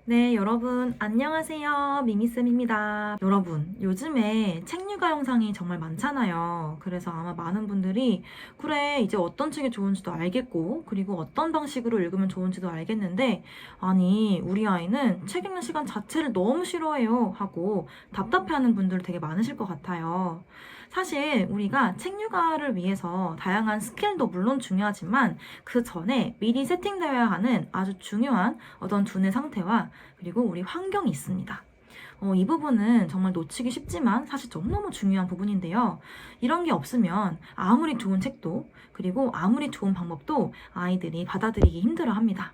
네, 여러분, 안녕하세요. 미미쌤입니다. 여러분, 요즘에 책류가 영상이 정말 많잖아요. 그래서 아마 많은 분들이, 그래, 이제 어떤 책이 좋은지도 알겠고, 그리고 어떤 방식으로 읽으면 좋은지도 알겠는데, 아니, 우리 아이는 책 읽는 시간 자체를 너무 싫어해요. 하고 답답해하는 분들 되게 많으실 것 같아요. 사실 우리가 책류가를 위해서 다양한 스킬도 물론 중요하지만, 그 전에 미리 세팅되어야 하는 아주 중요한 어떤 두뇌 상태와 그리고 우리 환경이 있습니다. 이 부분은 정말 놓치기 쉽지만 사실 너무너무 중요한 부분인데요. 이런 게 없으면 아무리 좋은 책도 그리고 아무리 좋은 방법도 아이들이 받아들이기 힘들어 합니다.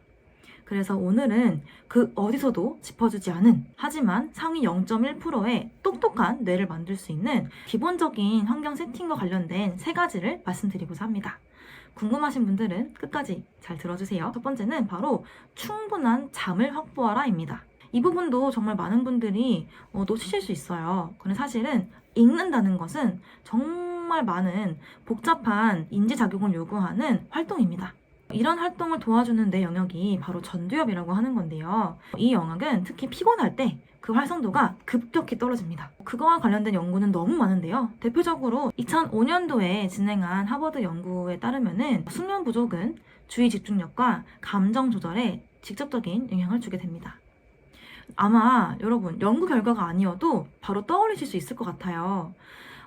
그래서 오늘은 그 어디서도 짚어주지 않은 하지만 상위 0.1%의 똑똑한 뇌를 만들 수 있는 기본적인 환경 세팅과 관련된 세 가지를 말씀드리고자 합니다. 궁금하신 분들은 끝까지 잘 들어주세요. 첫 번째는 바로 충분한 잠을 확보하라입니다. 이 부분도 정말 많은 분들이 놓치실 수 있어요. 근데 사실은 읽는다는 것은 정말 많은 복잡한 인지작용을 요구하는 활동입니다. 이런 활동을 도와주는 내 영역이 바로 전두엽이라고 하는 건데요. 이 영역은 특히 피곤할 때 그 활성도가 급격히 떨어집니다. 그거와 관련된 연구는 너무 많은데요. 대표적으로 2005년도에 진행한 하버드 연구에 따르면은 수면 부족은 주의 집중력과 감정 조절에 직접적인 영향을 주게 됩니다. 아마 여러분 연구 결과가 아니어도 바로 떠올리실 수 있을 것 같아요.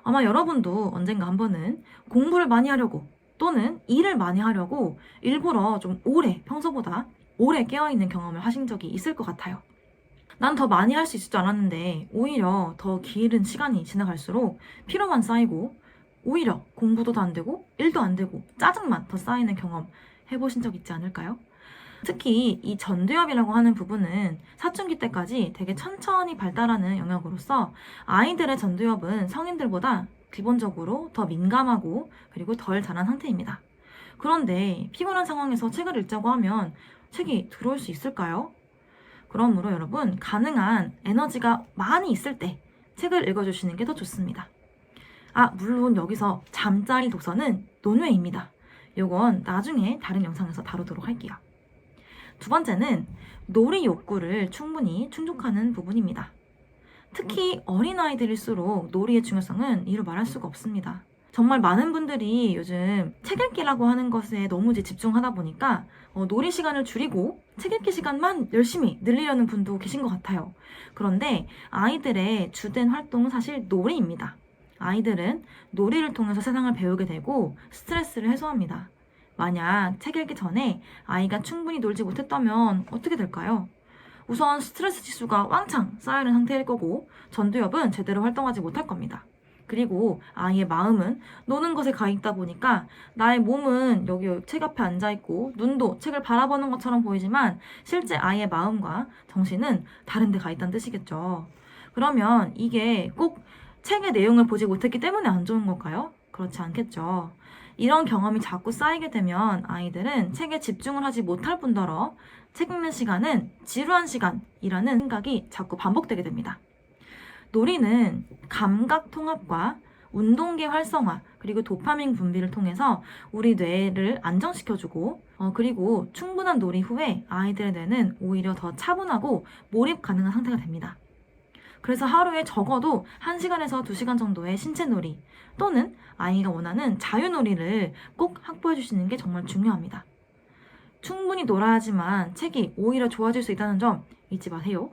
아마 여러분도 언젠가 한 번은 공부를 많이 하려고 또는 일을 많이 하려고 일부러 좀 오래, 평소보다 오래 깨어있는 경험을 하신 적이 있을 것 같아요. 난 더 많이 할 수 있을 줄 알았는데 오히려 더 길은 시간이 지나갈수록 피로만 쌓이고 오히려 공부도 안 되고 일도 안 되고 짜증만 더 쌓이는 경험 해보신 적 있지 않을까요? 특히 이 전두엽이라고 하는 부분은 사춘기 때까지 되게 천천히 발달하는 영역으로서 아이들의 전두엽은 성인들보다 기본적으로 더 민감하고 그리고 덜 자란 상태입니다. 그런데 피곤한 상황에서 책을 읽자고 하면 책이 들어올 수 있을까요? 그러므로 여러분 가능한 에너지가 많이 있을 때 책을 읽어주시는 게 더 좋습니다. 물론 여기서 잠자리 독서는 논외입니다. 요건 나중에 다른 영상에서 다루도록 할게요. 두 번째는 놀이 욕구를 충분히 충족하는 부분입니다. 특히 어린아이들일수록 놀이의 중요성은 이루 말할 수가 없습니다. 정말 많은 분들이 요즘 책 읽기라고 하는 것에 너무 집중하다 보니까 놀이 시간을 줄이고 책 읽기 시간만 열심히 늘리려는 분도 계신 것 같아요. 그런데 아이들의 주된 활동은 사실 놀이입니다. 아이들은 놀이를 통해서 세상을 배우게 되고 스트레스를 해소합니다. 만약 책 읽기 전에 아이가 충분히 놀지 못했다면 어떻게 될까요? 우선 스트레스 지수가 왕창 쌓여있는 상태일 거고 전두엽은 제대로 활동하지 못할 겁니다. 그리고 아이의 마음은 노는 것에 가 있다 보니까 나의 몸은 여기 책 앞에 앉아 있고 눈도 책을 바라보는 것처럼 보이지만 실제 아이의 마음과 정신은 다른 데 가 있다는 뜻이겠죠. 그러면 이게 꼭 책의 내용을 보지 못했기 때문에 안 좋은 걸까요? 그렇지 않겠죠. 이런 경험이 자꾸 쌓이게 되면 아이들은 책에 집중을 하지 못할 뿐더러 책 읽는 시간은 지루한 시간이라는 생각이 자꾸 반복되게 됩니다. 놀이는 감각 통합과 운동계 활성화 그리고 도파민 분비를 통해서 우리 뇌를 안정시켜주고 그리고 충분한 놀이 후에 아이들의 뇌는 오히려 더 차분하고 몰입 가능한 상태가 됩니다. 그래서 하루에 적어도 1시간에서 2시간 정도의 신체 놀이 또는 아이가 원하는 자유놀이를 꼭 확보해 주시는 게 정말 중요합니다. 충분히 놀아야지만 책이 오히려 좋아질 수 있다는 점 잊지 마세요.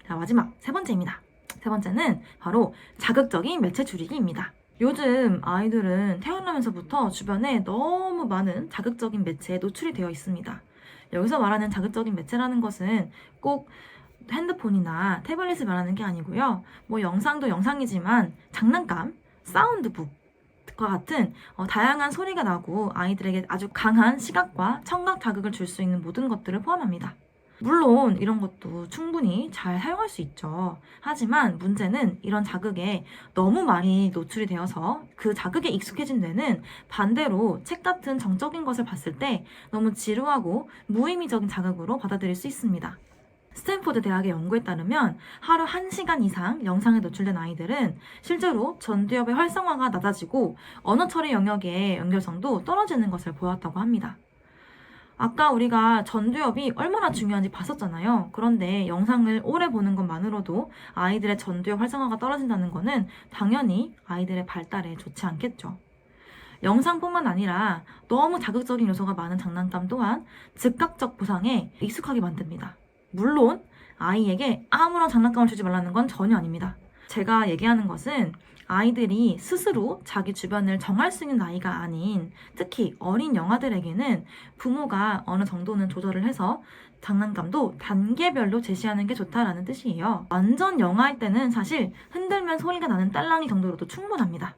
자, 마지막 세 번째입니다. 세 번째는 바로 자극적인 매체 줄이기입니다. 요즘 아이들은 태어나면서부터 주변에 너무 많은 자극적인 매체에 노출이 되어 있습니다. 여기서 말하는 자극적인 매체라는 것은 꼭 핸드폰이나 태블릿을 말하는 게 아니고요. 영상도 영상이지만 장난감, 사운드북과 같은 다양한 소리가 나고 아이들에게 아주 강한 시각과 청각 자극을 줄 수 있는 모든 것들을 포함합니다. 물론 이런 것도 충분히 잘 사용할 수 있죠. 하지만 문제는 이런 자극에 너무 많이 노출이 되어서 그 자극에 익숙해진 뇌는 반대로 책 같은 정적인 것을 봤을 때 너무 지루하고 무의미적인 자극으로 받아들일 수 있습니다. 스탠포드 대학의 연구에 따르면 하루 1시간 이상 영상에 노출된 아이들은 실제로 전두엽의 활성화가 낮아지고 언어 처리 영역의 연결성도 떨어지는 것을 보았다고 합니다. 아까 우리가 전두엽이 얼마나 중요한지 봤었잖아요. 그런데 영상을 오래 보는 것만으로도 아이들의 전두엽 활성화가 떨어진다는 거는 당연히 아이들의 발달에 좋지 않겠죠. 영상뿐만 아니라 너무 자극적인 요소가 많은 장난감 또한 즉각적 보상에 익숙하게 만듭니다. 물론 아이에게 아무런 장난감을 주지 말라는 건 전혀 아닙니다. 제가 얘기하는 것은 아이들이 스스로 자기 주변을 정할 수 있는 나이가 아닌 특히 어린 영아들에게는 부모가 어느 정도는 조절을 해서 장난감도 단계별로 제시하는 게 좋다라는 뜻이에요. 완전 영아일 때는 사실 흔들면 소리가 나는 딸랑이 정도로도 충분합니다.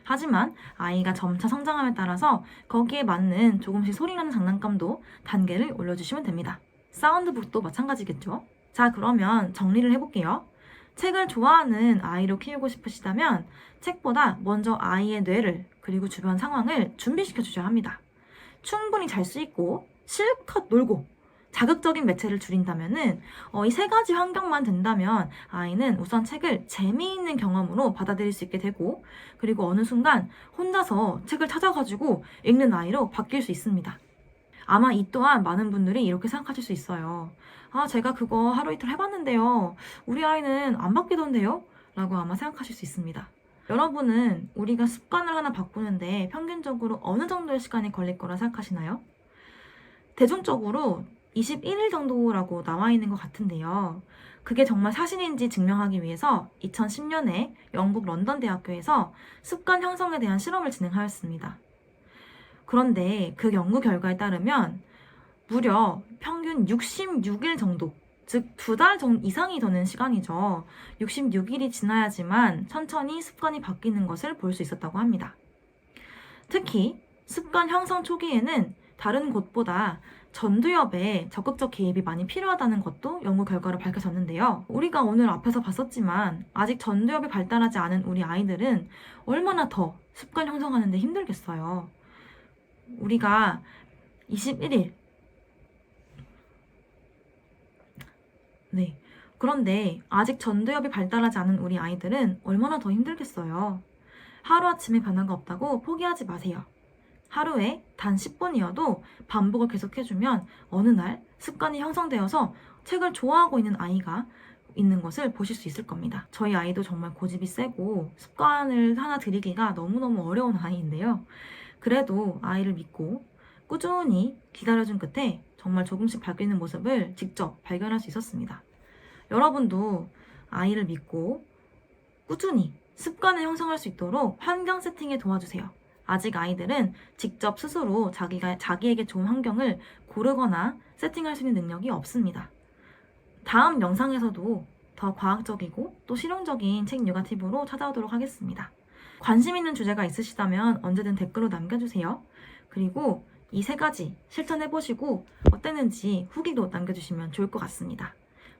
하지만 아이가 점차 성장함에 따라서 거기에 맞는 조금씩 소리나는 장난감도 단계를 올려주시면 됩니다. 사운드북도 마찬가지겠죠? 자, 그러면 정리를 해볼게요. 책을 좋아하는 아이로 키우고 싶으시다면 책보다 먼저 아이의 뇌를 그리고 주변 상황을 준비시켜 주셔야 합니다. 충분히 잘 수 있고 실컷 놀고 자극적인 매체를 줄인다면은 이 세 가지 환경만 된다면 아이는 우선 책을 재미있는 경험으로 받아들일 수 있게 되고 그리고 어느 순간 혼자서 책을 찾아가지고 읽는 아이로 바뀔 수 있습니다. 아마 이 또한 많은 분들이 이렇게 생각하실 수 있어요. 아, 제가 그거 하루 이틀 해봤는데요. 우리 아이는 안 바뀌던데요? 라고 아마 생각하실 수 있습니다. 여러분은 우리가 습관을 하나 바꾸는데 평균적으로 어느 정도의 시간이 걸릴 거라 생각하시나요? 대중적으로 21일 정도라고 나와 있는 것 같은데요. 그게 정말 사실인지 증명하기 위해서 2010년에 영국 런던 대학교에서 습관 형성에 대한 실험을 진행하였습니다. 그런데 그 연구 결과에 따르면 무려 평균 66일 정도, 즉 2달 이상이 드는 시간이죠. 66일이 지나야지만 천천히 습관이 바뀌는 것을 볼 수 있었다고 합니다. 특히 습관 형성 초기에는 다른 곳보다 전두엽에 적극적 개입이 많이 필요하다는 것도 연구 결과로 밝혀졌는데요. 우리가 오늘 앞에서 봤었지만 아직 전두엽이 발달하지 않은 우리 아이들은 얼마나 더 습관 형성하는 데 힘들겠어요. 우리가 21일 네. 그런데 아직 전두엽이 발달하지 않은 우리 아이들은 얼마나 더 힘들겠어요. 하루아침에 변화가 없다고 포기하지 마세요. 하루에 단 10분이어도 반복을 계속해주면 어느 날 습관이 형성되어서 책을 좋아하고 있는 아이가 있는 것을 보실 수 있을 겁니다. 저희 아이도 정말 고집이 세고 습관을 하나 들이기가 너무너무 어려운 아이인데요. 그래도 아이를 믿고 꾸준히 기다려준 끝에 정말 조금씩 바뀌는 모습을 직접 발견할 수 있었습니다. 여러분도 아이를 믿고 꾸준히 습관을 형성할 수 있도록 환경 세팅에 도와주세요. 아직 아이들은 직접 스스로 자기에게 좋은 환경을 고르거나 세팅할 수 있는 능력이 없습니다. 다음 영상에서도 더 과학적이고 또 실용적인 책 육아 팁으로 찾아오도록 하겠습니다. 관심 있는 주제가 있으시다면 언제든 댓글로 남겨주세요. 그리고 이 세 가지 실천해보시고 어땠는지 후기도 남겨주시면 좋을 것 같습니다.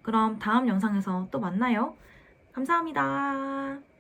그럼 다음 영상에서 또 만나요. 감사합니다.